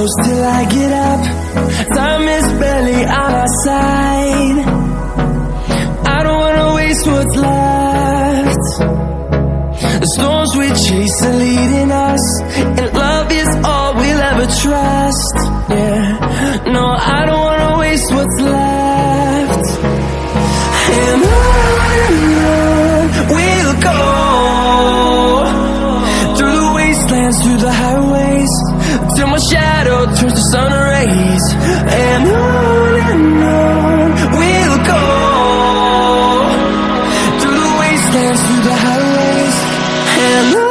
close till I get up. Time is barely on our side. I don't wanna waste what's left. The storms we chase are leading us, and love is all we'll ever trust. Yeah, no, I don't wanna waste what's left. And on we'll go, through the wastelands, through the highways, till my shadow turns to sun rays. And on we'll go, through the wastelands, through the highways, and on.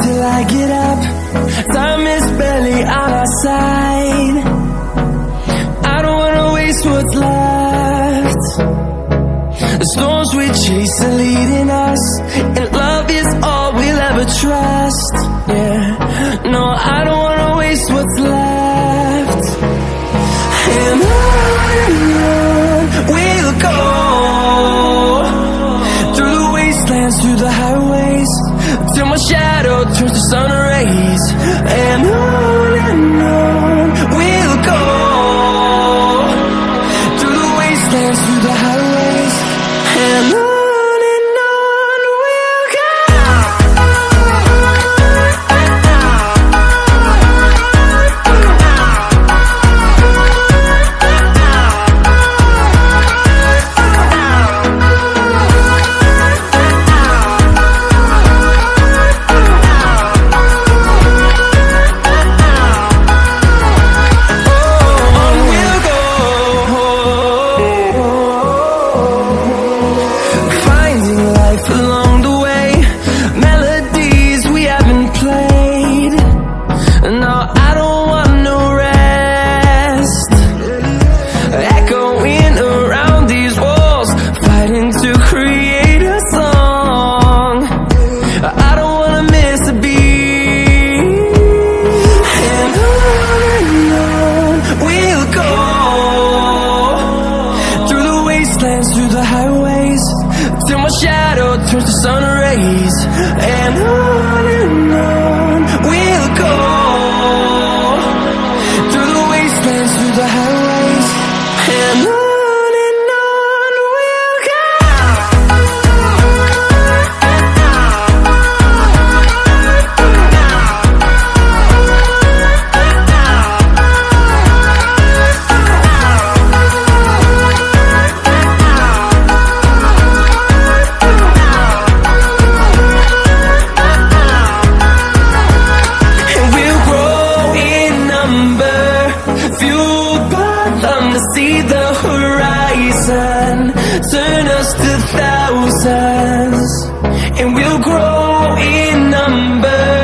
Till I get up, time is barely on our side. I don't wanna waste what's left. The storms we chase are leading us, and love is all we'll ever trust. Yeah, no, I don't wanna waste what's left. And on we'll go, through the wastelands, through the highways, till my shadow turns to sun rays. And on we'll go, through the wastelands, through the highways, and on. highways, and on we'll go. And we'll grow in number, fueled by them to see the horizon, turn us to thousands. And we'll grow in number,